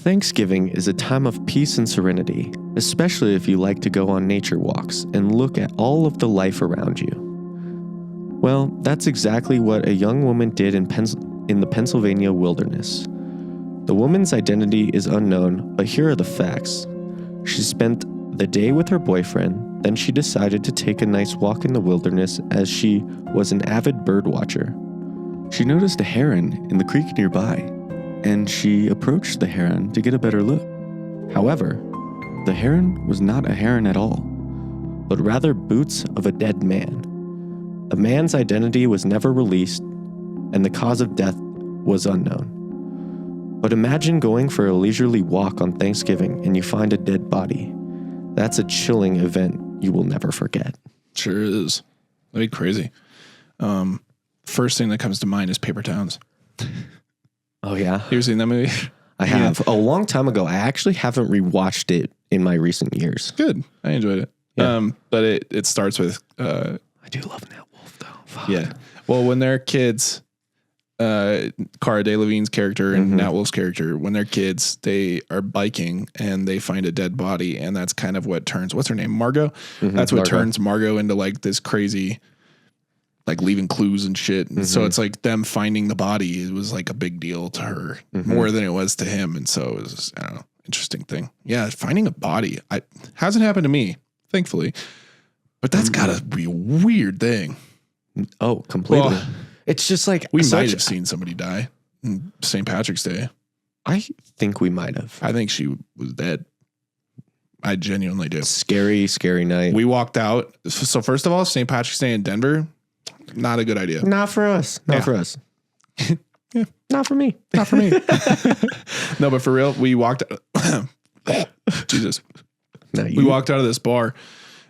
Thanksgiving is a time of peace and serenity, especially if you like to go on nature walks and look at all of the life around you. Well, that's exactly what a young woman did in the Pennsylvania wilderness. The woman's identity is unknown, but here are the facts. She spent the day with her boyfriend, then she decided to take a nice walk in the wilderness as she was an avid bird watcher. She noticed a heron in the creek nearby, and she approached the heron to get a better look. However, the heron was not a heron at all, but rather boots of a dead man. The man's identity was never released, and the cause of death was unknown. But imagine going for a leisurely walk on Thanksgiving and you find a dead body. That's a chilling event you will never forget. Sure is. That'd be crazy. First thing that comes to mind is Paper Towns. Oh, yeah? You ever seen that movie? I have. Yeah. A long time ago. I actually haven't rewatched it in my recent years. Good. I enjoyed it. Yeah. But it starts with... I do love Nat Wolff, though. Fuck. Yeah. Well, when they're kids... Cara Delevingne's character and Nat Wolff's character, when they're kids, they are biking and they find a dead body, and that's kind of what turns, what's her name? Margot? That's what turns Margot into like this crazy, like leaving clues and shit. And so it's like them finding the body, it was like a big deal to her more than it was to him. And so it was, I don't know, interesting thing. Yeah, finding a body. Hasn't happened to me, thankfully, but that's gotta be a weird thing. Oh, completely. Well, it's just like we might have seen somebody die on St. Patrick's Day. I think we might have. I think she was dead. I genuinely do. Scary, scary night. We walked out. So first of all, St. Patrick's Day in Denver, not a good idea. Not for us. Not for us. Yeah. Not for me. Not for me. No, but for real, we walked. Jesus. We walked out of this bar.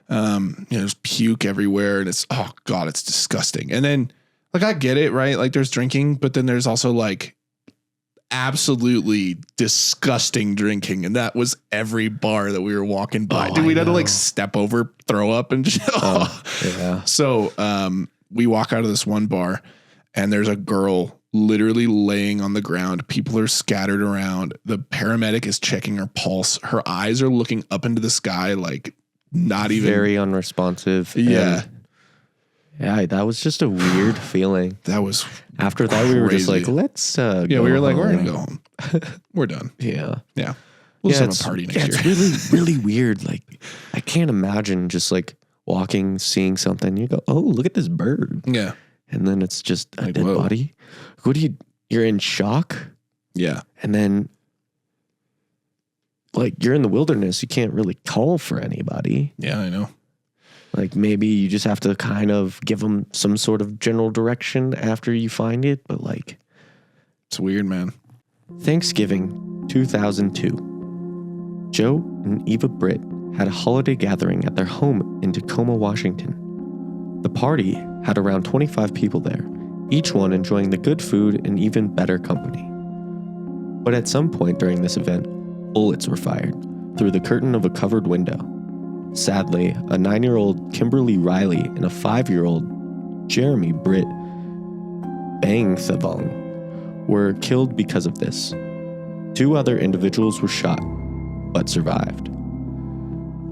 There's puke everywhere, and it's it's disgusting. And then. Like, I get it, right? Like, there's drinking, but then there's also, like, absolutely disgusting drinking. And that was every bar that we were walking by. Dude, we'd have to, like, step over, throw up, and just, yeah. So, we walk out of this one bar, and there's a girl literally laying on the ground. People are scattered around. The paramedic is checking her pulse. Her eyes are looking up into the sky, like, not even. Very unresponsive. Yeah. Yeah, that was just a weird feeling. That was after that crazy. We were just like, let's go we were like, home. we're gonna go home. We're done. Yeah. We'll have a party next year. It's really, really weird. Like, I can't imagine just like walking, seeing something. You go, oh, look at this bird. Yeah. And then it's just a dead body. What do you're in shock. Yeah. And then like you're in the wilderness. You can't really call for anybody. Yeah, I know. Like maybe you just have to kind of give them some sort of general direction after you find it. But like, it's weird, man. Thanksgiving 2002. Joe and Eva Britt had a holiday gathering at their home in Tacoma, Washington. The party had around 25 people there, each one enjoying the good food and even better company. But at some point during this event, bullets were fired through the curtain of a covered window. Sadly, a 9-year-old Kimberly Riley and a 5-year-old Jeremy Britt Bangthavong were killed because of this. 2 other individuals were shot, but survived.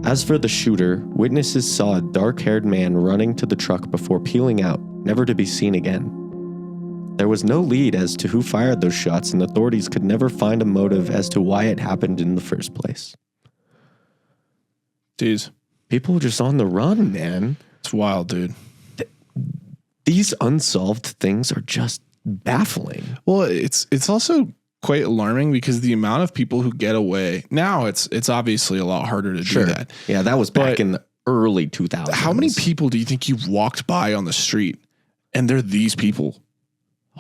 As for the shooter, witnesses saw a dark-haired man running to the truck before peeling out, never to be seen again. There was no lead as to who fired those shots, and authorities could never find a motive as to why it happened in the first place. Jeez. People are just on the run, man. It's wild, dude. These unsolved things are just baffling. Well, it's also quite alarming because the amount of people who get away now, it's obviously a lot harder to do that. Yeah, that was back in the early 2000s. How many people do you think you've walked by on the street and they're these people?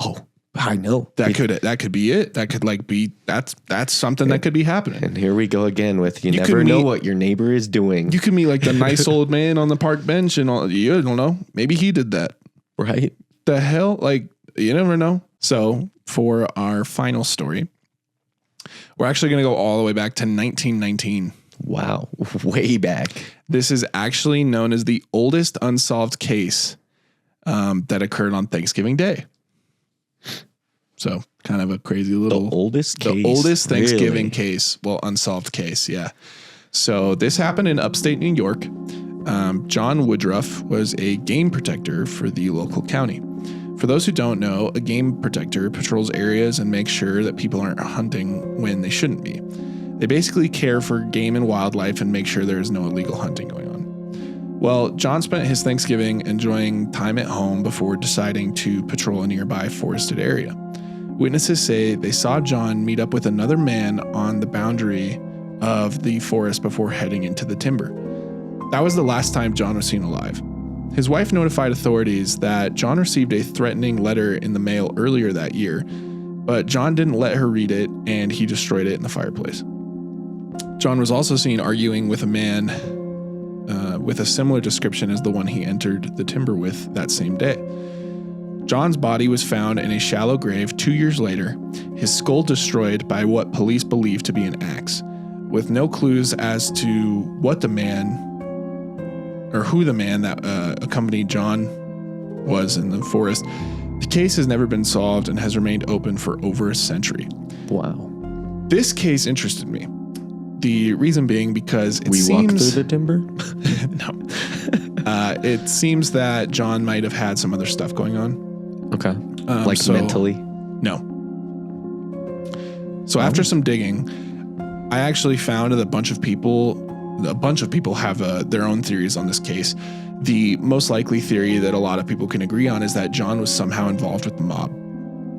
Oh, I know. That could be it. That could like be that's something that could be happening. And here we go again with you never know what your neighbor is doing. You could meet like the nice old man on the park bench and all. You don't know. Maybe he did that. Right? The hell? Like, you never know. So for our final story, we're actually going to go all the way back to 1919. Wow. Way back. This is actually known as the oldest unsolved case that occurred on Thanksgiving Day. So Kind of a crazy little... The oldest case? The oldest Thanksgiving Really? case. Well, unsolved case, yeah. So this happened in upstate New York. John Woodruff was a game protector for the local county. For those who don't know, a game protector patrols areas and makes sure that people aren't hunting when they shouldn't be. They basically care for game and wildlife and make sure there is no illegal hunting going on. Well, John spent his Thanksgiving enjoying time at home before deciding to patrol a nearby forested area. Witnesses say they saw John meet up with another man on the boundary of the forest before heading into the timber. That was the last time John was seen alive. His wife notified authorities that John received a threatening letter in the mail earlier that year, but John didn't let her read it and he destroyed it in the fireplace. John was also seen arguing with a man with a similar description as the one he entered the timber with that same day. John's body was found in a shallow grave 2 years later, his skull destroyed by what police believe to be an axe. With no clues as to what the man or who the man that accompanied John was in the forest, the case has never been solved and has remained open for over a century. Wow. This case interested me. The reason being because We walked through the timber? No. It seems that John might have had some other stuff going on. Okay. Mentally? No. So after some digging, I actually found that a bunch of people have their own theories on this case. The most likely theory that a lot of people can agree on is that John was somehow involved with the mob.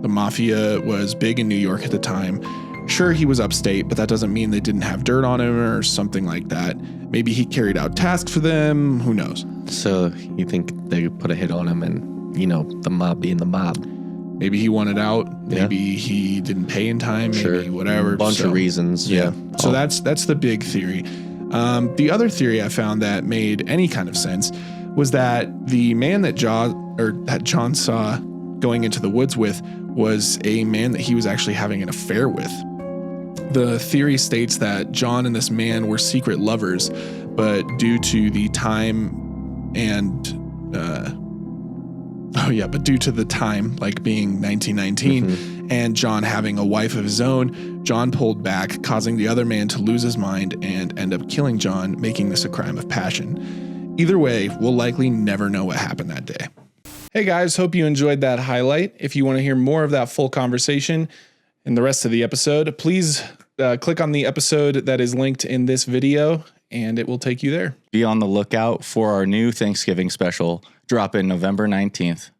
The mafia was big in New York at the time. Sure, he was upstate, but that doesn't mean they didn't have dirt on him or something like that. Maybe he carried out tasks for them. Who knows? So you think they put a hit on him and, the mob being the mob? Maybe he wanted out. Maybe he didn't pay in time. Maybe whatever. Bunch of reasons. Yeah. So that's the big theory. The other theory I found that made any kind of sense was that the man that John saw going into the woods with was a man that he was actually having an affair with. The theory states that John and this man were secret lovers, but due to the time like being 1919 and John having a wife of his own, John pulled back, causing the other man to lose his mind and end up killing John, making this a crime of passion. Either way, we'll likely never know what happened that day. Hey guys, hope you enjoyed that highlight. If you want to hear more of that full conversation in the rest of the episode, please click on the episode that is linked in this video and it will take you there. Be on the lookout for our new Thanksgiving special, drop in November 19th.